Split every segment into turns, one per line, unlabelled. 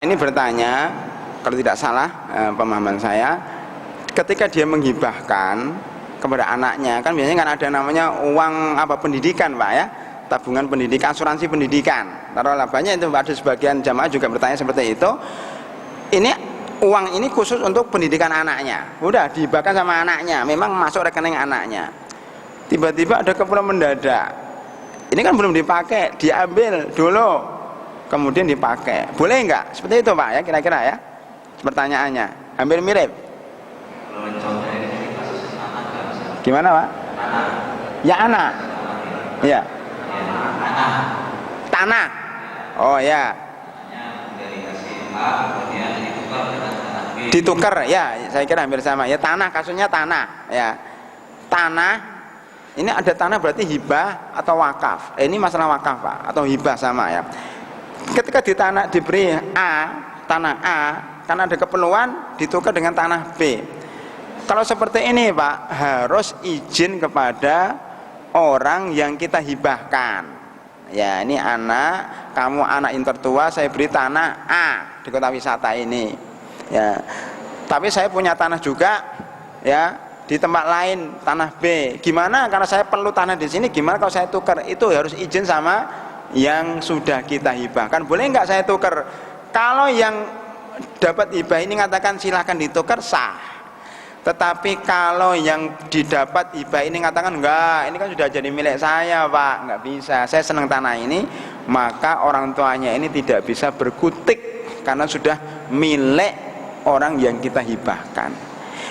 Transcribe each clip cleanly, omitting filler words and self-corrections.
Ini bertanya, kalau tidak salah pemahaman saya, ketika dia menghibahkan kepada anaknya, kan biasanya kan ada namanya uang apa pendidikan, Pak ya, tabungan pendidikan, asuransi pendidikan. Taruhlah banyak itu, ada sebagian jamaah juga bertanya seperti itu. Ini uang ini khusus untuk pendidikan anaknya, udah dihibahkan sama anaknya, memang masuk rekening anaknya. Tiba-tiba ada keperluan mendadak, ini kan belum dipakai, diambil dulu, kemudian dipakai, boleh enggak? Seperti itu Pak ya, kira-kira ya pertanyaannya, hampir mirip. Gimana Pak? Ya anak, ya tanah, oh ya, ditukar ya, saya kira hampir sama ya, tanah, kasusnya tanah ya, tanah. Ini ada tanah berarti hibah atau wakaf. Ini masalah wakaf Pak, atau hibah sama ya. Ketika di tanah diberi A, tanah A, karena ada keperluan ditukar dengan tanah B. Kalau seperti ini Pak, harus izin kepada orang yang kita hibahkan. Ya, ini anak, kamu anak yang tertua, saya beri tanah A di kota wisata ini. Ya, tapi saya punya tanah juga, ya. Di tempat lain tanah B, gimana? Karena saya perlu tanah di sini, gimana kalau saya tukar? Itu harus izin sama yang sudah kita hibahkan. Boleh nggak saya tukar? Kalau yang dapat hibah ini mengatakan silahkan ditukar, sah. Tetapi kalau yang didapat hibah ini mengatakan enggak, ini kan sudah jadi milik saya Pak, nggak bisa, saya senang tanah ini, maka orang tuanya ini tidak bisa berkutik karena sudah milik orang yang kita hibahkan.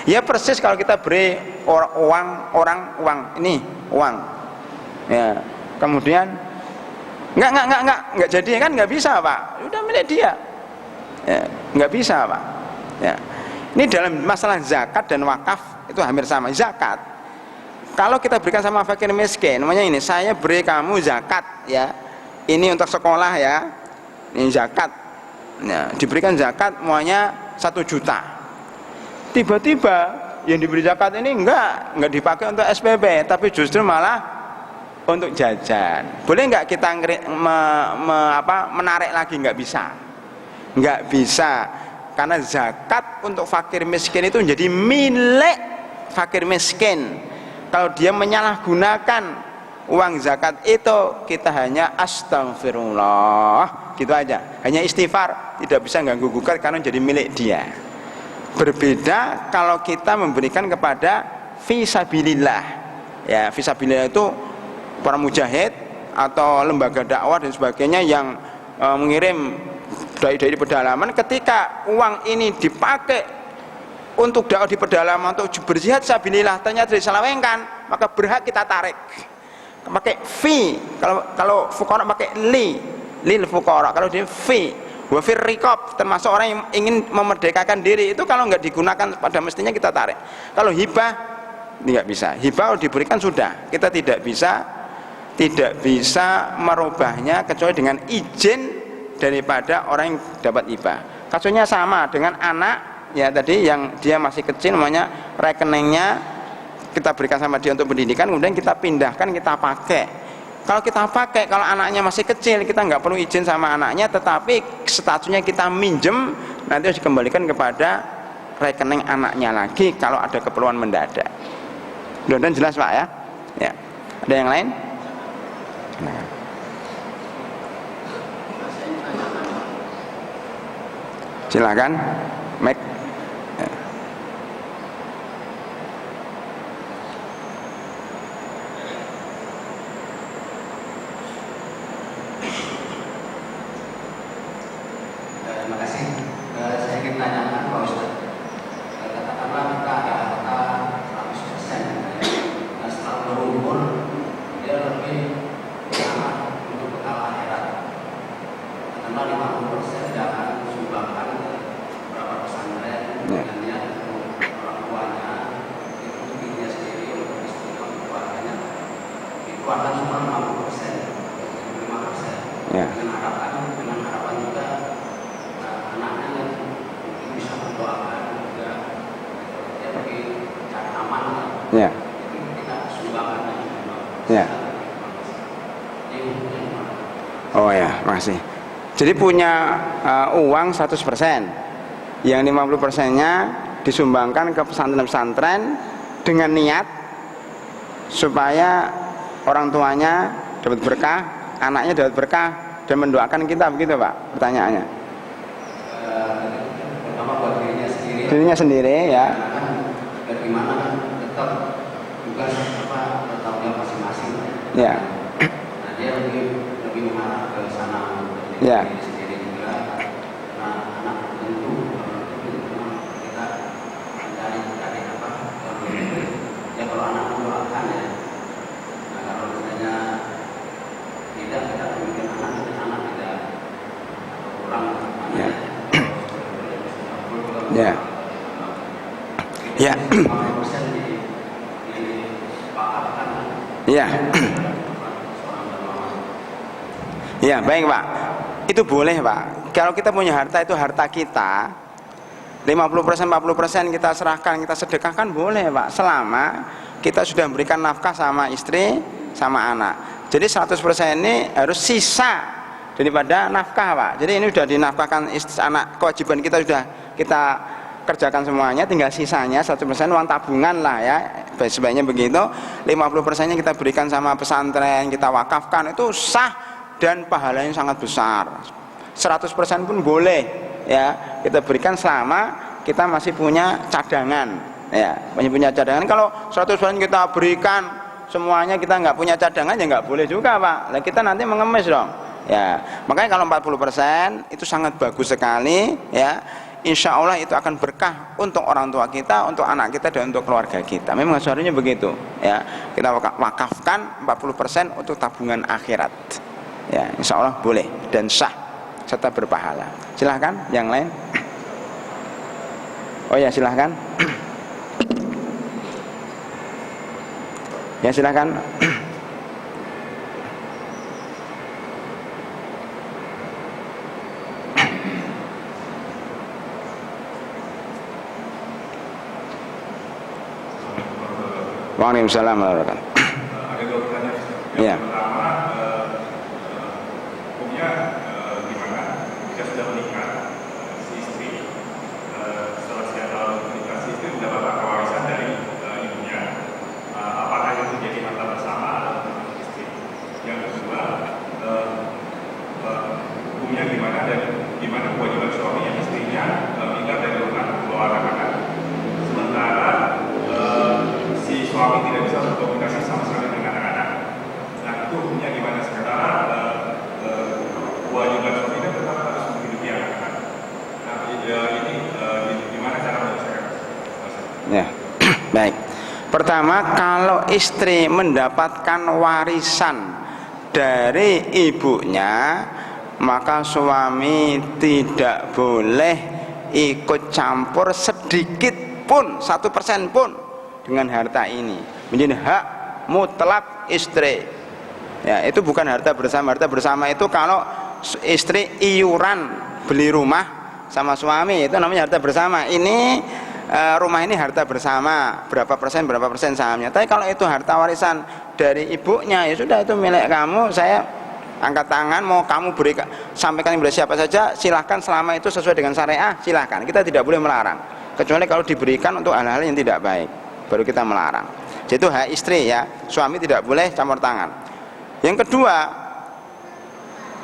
Ya persis kalau kita beri uang ini uang, ya kemudian nggak jadi kan, nggak bisa Pak, udah milik dia, ya, nggak bisa Pak. Ya. Ini dalam masalah zakat dan wakaf itu hampir sama. Zakat, kalau kita berikan sama fakir miskin, namanya ini saya beri kamu zakat ya, ini untuk sekolah ya, ini zakat, ya, diberikan zakat semuanya 1 juta. Tiba-tiba yang diberi zakat ini enggak dipakai untuk SPP, tapi justru malah untuk jajan. Boleh enggak kita menarik lagi? Enggak bisa, karena zakat untuk fakir miskin itu menjadi milik fakir miskin. Kalau dia menyalahgunakan uang zakat itu, kita hanya astagfirullah gitu aja, hanya istighfar, tidak bisa ganggu gugat karena jadi milik dia. Berbeda kalau kita memberikan kepada fisabilillah, ya fisabilillah itu para mujahid atau lembaga dakwah dan sebagainya yang mengirim dai-dai di pedalaman. Ketika uang ini dipakai untuk dakwah di pedalaman, untuk berjihad fisabilillah, ternyata diselewengkan, maka berhak kita tarik pakai fi. Kalau fuqara pakai lil fuqara, kalau dia fi wafir rikob, termasuk orang yang ingin memerdekakan diri, itu kalau nggak digunakan pada mestinya kita tarik. Kalau hibah nggak bisa, hibah diberikan sudah, kita tidak bisa merubahnya kecuali dengan izin daripada orang yang dapat hibah. Kasusnya sama dengan anak ya tadi, yang dia masih kecil, namanya rekeningnya kita berikan sama dia untuk pendidikan, kemudian kita pindahkan, kita pakai. Kalau kita pakai, kalau anaknya masih kecil, kita nggak perlu izin sama anaknya, tetapi statusnya kita minjem, nanti harus dikembalikan kepada rekening anaknya lagi kalau ada keperluan mendadak. Mudah-mudahan jelas Pak ya. Ya. Ada yang lain? Nah. Silakan, Mike. Jadi punya uang 100%, yang 50%-nya disumbangkan ke pesantren-pesantren dengan niat supaya orang tuanya dapat berkah, anaknya dapat berkah, dan mendoakan kita, begitu Pak pertanyaannya.
Pertama buat
Dirinya sendiri ya.
Bagaimana tetap juga bertanggung jawab masing-masing.
Ya.
Nah dia lebih mengarah ke sana.
Ya.
Sendiri juga. Nah anak tentu kita mencari apa? Ya kalau anak mendoakan ya. Nah kalau misalnya tidak kita memiliki anak tidak kurang.
Ya. Ya. Ya. Ya. Ya, baik Pak. Itu boleh Pak. Kalau kita punya harta, itu harta kita, 50%, 40% kita serahkan, kita sedekahkan, boleh Pak, selama kita sudah memberikan nafkah sama istri, sama anak. Jadi 100% ini harus sisa daripada nafkah Pak. Jadi ini sudah dinafkahkan istri, anak, kewajiban kita sudah kita kerjakan semuanya, tinggal sisanya 100% uang tabungan lah ya, sebaiknya begitu. 50%-nya kita berikan sama pesantren, kita wakafkan, itu sah dan pahalanya sangat besar. 100% pun boleh ya, kita berikan selama kita masih punya cadangan ya, masih punya cadangan. Kalau 100% kita berikan semuanya, kita nggak punya cadangan, ya nggak boleh juga Pak. Nah, kita nanti mengemis dong ya. Makanya kalau 40% itu sangat bagus sekali ya. Insya Allah itu akan berkah untuk orang tua kita, untuk anak kita, dan untuk keluarga kita. Memang seharusnya begitu ya. Kita wakafkan 40% untuk tabungan akhirat ya. Insya Allah boleh dan sah serta berpahala. Silahkan yang lain. Oh ya silahkan. Ya silahkan. Waalaikumsalam warahmatullahi wabarakatuh.
Ada dua pertanyaan.
Ya.
Yang pertama, hukumnya gimana jika sudah menikah si istri, setelah sekian tahun menikah si istri mendapat harta warisan dari ibunya, apakah itu menjadi harta bersama atau milik istri? Yang kedua, hukumnya gimana dan gimana kewajiban suami yang istrinya pindah dari rumah membawa anak-anak, sementara si suami tidak bisa berkomunikasi sama sekali dengan anak-anak. Nah itu hukumnya gimana? Sementara kewajiban suami kan tetap harus menghidupi anak-anak. Nah ini gimana cara menyelesaikan?
Ya, baik. Pertama, kalau istri mendapatkan warisan dari ibunya, maka suami tidak boleh ikut campur sedikit pun, 1% pun dengan harta ini. Menjadi hak mutlak istri ya. Itu bukan harta bersama. Harta bersama itu kalau istri iuran beli rumah sama suami, itu namanya harta bersama. Ini rumah ini harta bersama, berapa persen sahamnya. Tapi kalau itu harta warisan dari ibunya, ya sudah, itu milik kamu, saya angkat tangan, mau kamu berikan, sampaikan kepada siapa saja, silahkan, selama itu sesuai dengan syariah, silahkan. Kita tidak boleh melarang, kecuali kalau diberikan untuk hal-hal yang tidak baik, baru kita melarang. Jadi itu hak istri ya, suami tidak boleh campur tangan. Yang kedua,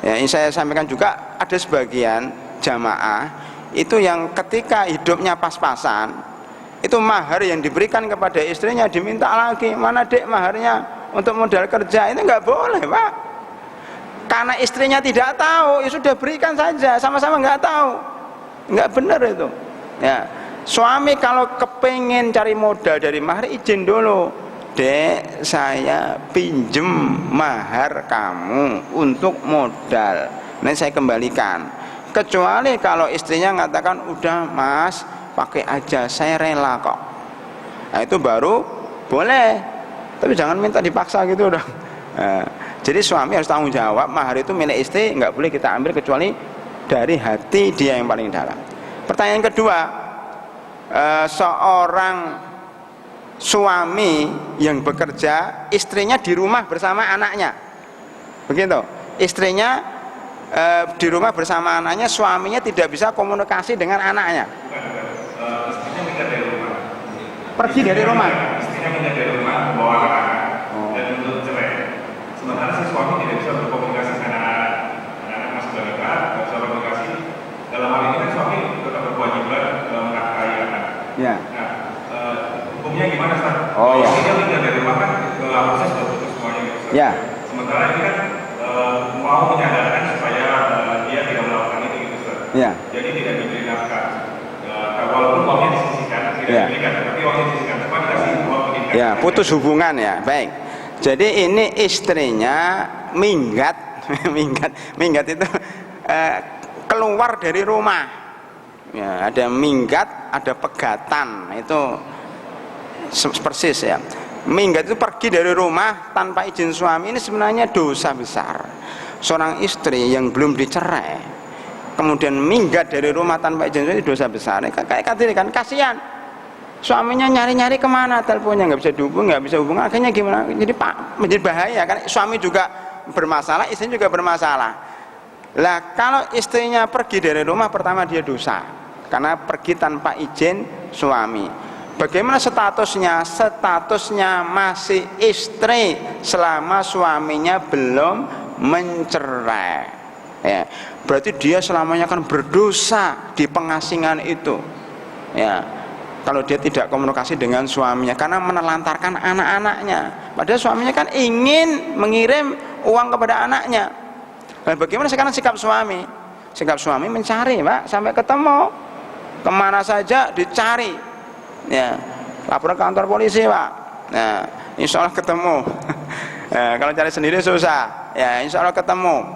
ya ini saya sampaikan juga, ada sebagian jamaah itu yang ketika hidupnya pas-pasan, itu mahar yang diberikan kepada istrinya diminta lagi, mana dek maharnya untuk modal kerja, itu nggak boleh Pak, karena istrinya tidak tahu, ya sudah berikan saja, sama-sama nggak tahu, nggak benar itu ya. Suami kalau kepingin cari modal dari mahar, izin dulu, dek saya pinjem mahar kamu untuk modal, nanti saya kembalikan. Kecuali kalau istrinya mengatakan, udah mas pakai aja, saya rela kok, nah itu baru boleh, tapi jangan minta dipaksa gitu dong. Nah, jadi suami harus tanggung jawab, mahar itu milik istri, nggak boleh kita ambil kecuali dari hati dia yang paling dalam. Pertanyaan kedua, seorang suami yang bekerja, istrinya di rumah bersama anaknya, begitu, istrinya di rumah bersama anaknya, suaminya tidak bisa komunikasi dengan anaknya.
Istrinya minta dari rumah.
Pergi dari rumah.
Istrinya minta dari rumah membawa anak-anak dan untuk cerai. Sementara si suami tidak bisa berkomunikasi dengan anak-anak masih balita, tidak bisa berkomunikasi. Dalam hal ini kan suami tetap berkewajiban menafkahi anak.
Ya.
Nah, hukumnya gimana, Ustaz?
Oh, ya.
Dia minta dari rumah kan harusnya sudah putus semuanya gitu, Ustaz.
Ya.
Sementara ini kan mau menyadarkan supaya dia tidak melakukan itu gitu, Ustaz.
Ya.
Jadi tidak diberi nafkah. Walaupun uangnya disisihkan, tidak
Ya.
diberikan, tapi uangnya disisihkan. Cuma dikasih uang pendidikan.
Ya, putus hubungan ya. Baik. Jadi ini istrinya minggat, minggat itu keluar dari rumah. Ya, ada minggat, ada pegatan. Itu persis ya. Minggat itu pergi dari rumah tanpa izin suami, ini sebenarnya dosa besar. Seorang istri yang belum dicerai kemudian minggat dari rumah tanpa izin suami, dosa besar. Kayak tadi kan kasihan. Suaminya nyari-nyari kemana, teleponnya nggak bisa dihubung, nggak bisa hubungan, akhirnya gimana? Jadi menjadi bahaya kan. Suami juga bermasalah, istri juga bermasalah. Lah kalau istrinya pergi dari rumah, pertama dia dosa karena pergi tanpa izin suami. Bagaimana statusnya? Statusnya masih istri selama suaminya belum mencerai. Ya, berarti dia selamanya akan berdosa di pengasingan itu. Ya, kalau dia tidak komunikasi dengan suaminya karena menelantarkan anak-anaknya. Padahal suaminya kan ingin mengirim uang kepada anaknya. Nah, bagaimana sekarang sikap suami? Sikap suami mencari, Pak, sampai ketemu. Kemana saja dicari. Ya, lapor ke kantor polisi, Pak. Nah, insya Allah ketemu. Ya, kalau cari sendiri susah. Ya, insya Allah ketemu.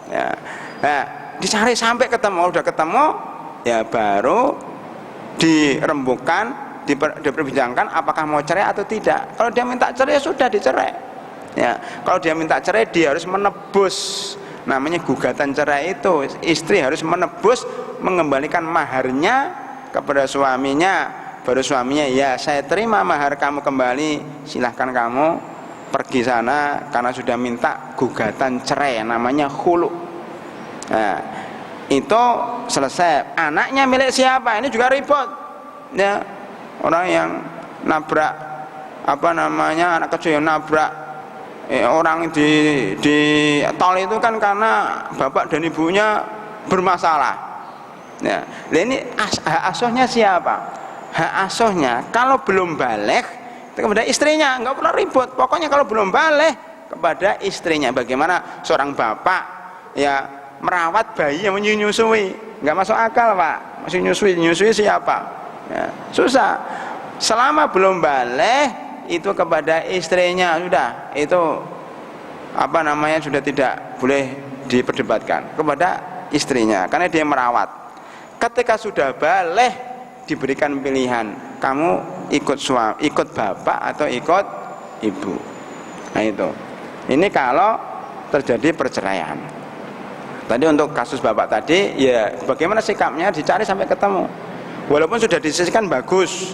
Ya, nah, dicari sampai ketemu, udah ketemu, ya baru dirembukan, diperbincangkan apakah mau cerai atau tidak. Kalau dia minta cerai ya sudah dicerai. Ya, kalau dia minta cerai dia harus menebus. Namanya gugatan cerai itu, istri harus menebus, mengembalikan maharnya kepada suaminya. Baru suaminya, ya saya terima mahar kamu kembali, silahkan kamu pergi sana karena sudah minta gugatan cerai, namanya khulu. Nah, itu selesai. Anaknya milik siapa? Ini juga ribut. Ya, orang yang nabrak anak kecil yang nabrak orang di tol itu kan karena bapak dan ibunya bermasalah. Ya, ini hak asuhnya siapa? Hak asuhnya kalau belum balik itu kepada istrinya, nggak pernah ribut. Pokoknya kalau belum balik kepada istrinya. Bagaimana seorang bapak ya merawat bayi yang menyusui, nggak masuk akal, Pak. Masih nyusui siapa? Ya, susah. Selama belum balik itu kepada istrinya, sudah itu sudah tidak boleh diperdebatkan, kepada istrinya karena dia merawat. Ketika sudah balik diberikan pilihan, kamu ikut bapak atau ikut ibu. Nah itu. Ini kalau terjadi perceraian. Tadi untuk kasus bapak tadi, ya bagaimana sikapnya dicari sampai ketemu. Walaupun sudah disisihkan bagus,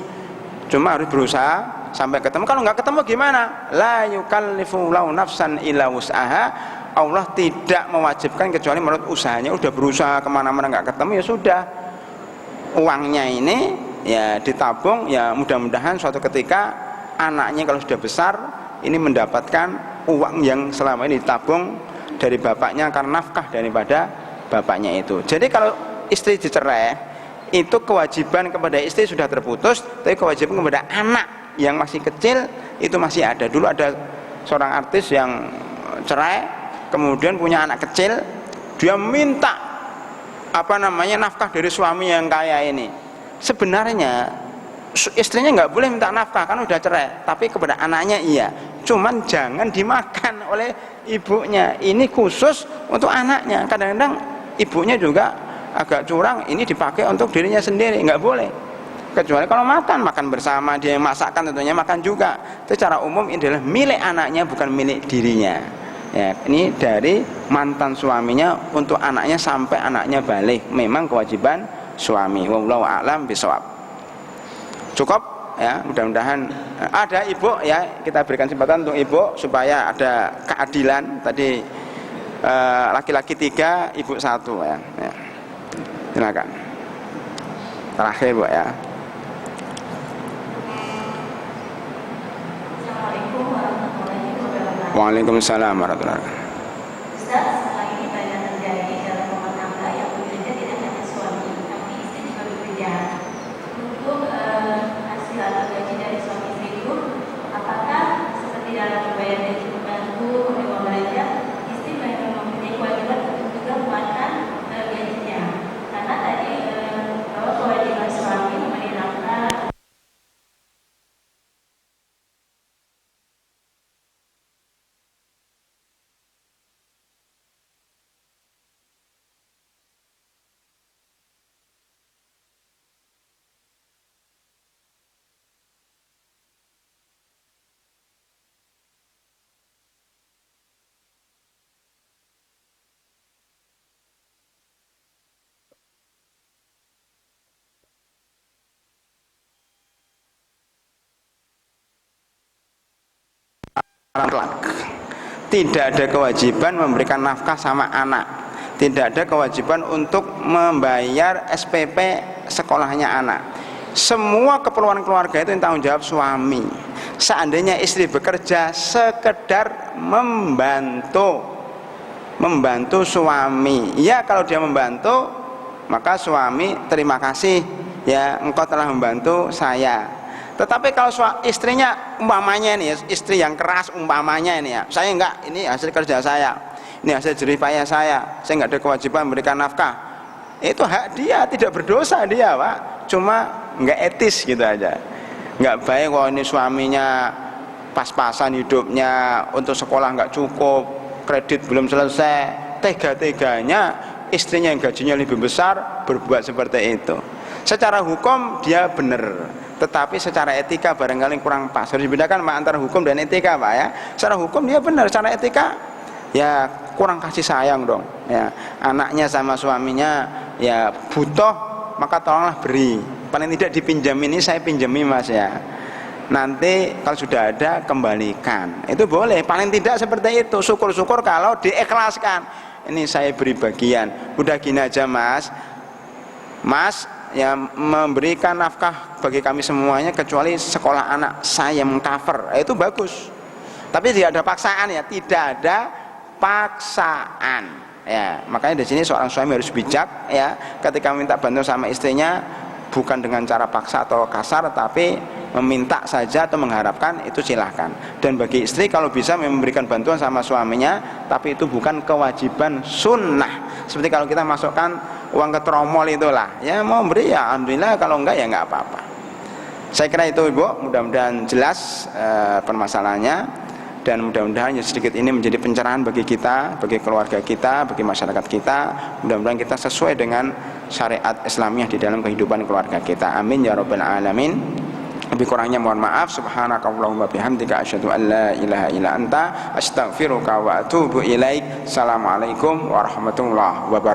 cuma harus berusaha sampai ketemu. Kalau nggak ketemu gimana? La yukallifullahu nafsan illa wus'aha. Allah tidak mewajibkan kecuali menurut usahanya. Udah berusaha kemana-mana nggak ketemu, ya sudah. Uangnya ini ya ditabung, ya mudah-mudahan suatu ketika anaknya kalau sudah besar ini mendapatkan uang yang selama ini ditabung dari bapaknya karena nafkah daripada bapaknya itu. Jadi kalau istri dicerai itu kewajiban kepada istri sudah terputus, tapi kewajiban kepada anak yang masih kecil itu masih ada. Dulu ada seorang artis yang cerai kemudian punya anak kecil, dia minta nafkah dari suami yang kaya ini. Sebenarnya istrinya nggak boleh minta nafkah kan udah cerai, tapi kepada anaknya iya. Cuman jangan dimakan oleh ibunya. Ini khusus untuk anaknya. Kadang-kadang ibunya juga agak curang, ini dipakai untuk dirinya sendiri, nggak boleh. Kecuali kalau makan bersama, dia yang masakkan tentunya makan juga. Secara umum ini adalah milik anaknya, bukan milik dirinya. Ya, ini dari mantan suaminya untuk anaknya sampai anaknya balik. Memang kewajiban suami. Wallahu a'lam bishawab. Cukup ya, mudah-mudahan ada ibu ya, kita berikan kesempatan untuk ibu supaya ada keadilan. Tadi laki-laki 3, ibu 1 ya. Ya. Silakan. Terakhir Bu ya.
Assalamualaikum warahmatullahi wabarakatuh.
Waalaikumsalam warahmatullahi wabarakatuh.
Ustaz, sekarang ini banyak terjadi dalam rumah tangga yang bekerja tidak hanya suami, tapi istri juga bekerja. Untuk hasil atau gaji dari suami istri itu, apakah seperti dalam membayar gaji pembantu, uang belanja, istri mempunyai kewajiban untuk juga memakan gajinya? Karena tadi bahwa kewajiban suami memberi nafkah.
Tidak ada kewajiban memberikan nafkah sama anak. Tidak ada kewajiban untuk membayar SPP sekolahnya anak. Semua keperluan keluarga itu tanggung jawab suami. Seandainya istri bekerja, sekedar membantu suami. Ya, kalau dia membantu, maka suami terima kasih, ya engkau telah membantu saya. Tetapi kalau istrinya umpamanya ini, istri yang keras umpamanya ini ya, saya enggak, ini hasil kerja saya, ini hasil jerih payah saya enggak ada kewajiban memberikan nafkah. Itu hak dia, tidak berdosa dia Pak, cuma enggak etis gitu aja. Enggak baik kalau ini suaminya pas-pasan hidupnya, untuk sekolah enggak cukup, kredit belum selesai, tega-teganya istrinya yang gajinya lebih besar berbuat seperti itu. Secara hukum dia benar, tetapi secara etika barangkali kurang pas. Harus dibedakan antara hukum dan etika Pak ya. Secara hukum dia benar, secara etika ya kurang kasih sayang dong ya. Anaknya sama suaminya ya butuh, maka tolonglah beri. Paling tidak dipinjam ini, saya pinjami Mas ya, nanti kalau sudah ada kembalikan. Itu boleh, paling tidak seperti itu. Syukur-syukur kalau diikhlaskan, ini saya beri bagian. Udah gini aja Mas ya, memberikan nafkah bagi kami semuanya kecuali sekolah anak saya mengcover, itu bagus. Tapi tidak ada paksaan ya, tidak ada paksaan ya. Makanya di sini seorang suami harus bijak ya, ketika minta bantuan sama istrinya, bukan dengan cara paksa atau kasar, tapi meminta saja atau mengharapkan, itu silahkan. Dan bagi istri kalau bisa memberikan bantuan sama suaminya, tapi itu bukan kewajiban sunnah. Seperti kalau kita masukkan uang ke tromol itulah, ya mau beri ya alhamdulillah, kalau enggak ya enggak apa-apa. Saya kira itu Ibu, mudah-mudahan jelas permasalahannya, dan mudah-mudahan sedikit ini menjadi pencerahan bagi kita, bagi keluarga kita, bagi masyarakat kita. Mudah-mudahan kita sesuai dengan syariat Islamiyah di dalam kehidupan keluarga kita. Amin ya rabbal alamin. Lebih kurangnya mohon maaf. Subhanakallahumma bihamdika asyhadu an la ilaha illa anta astaghfiruka wa atubu ilaik. Assalamualaikum warahmatullahi wabarakatuh.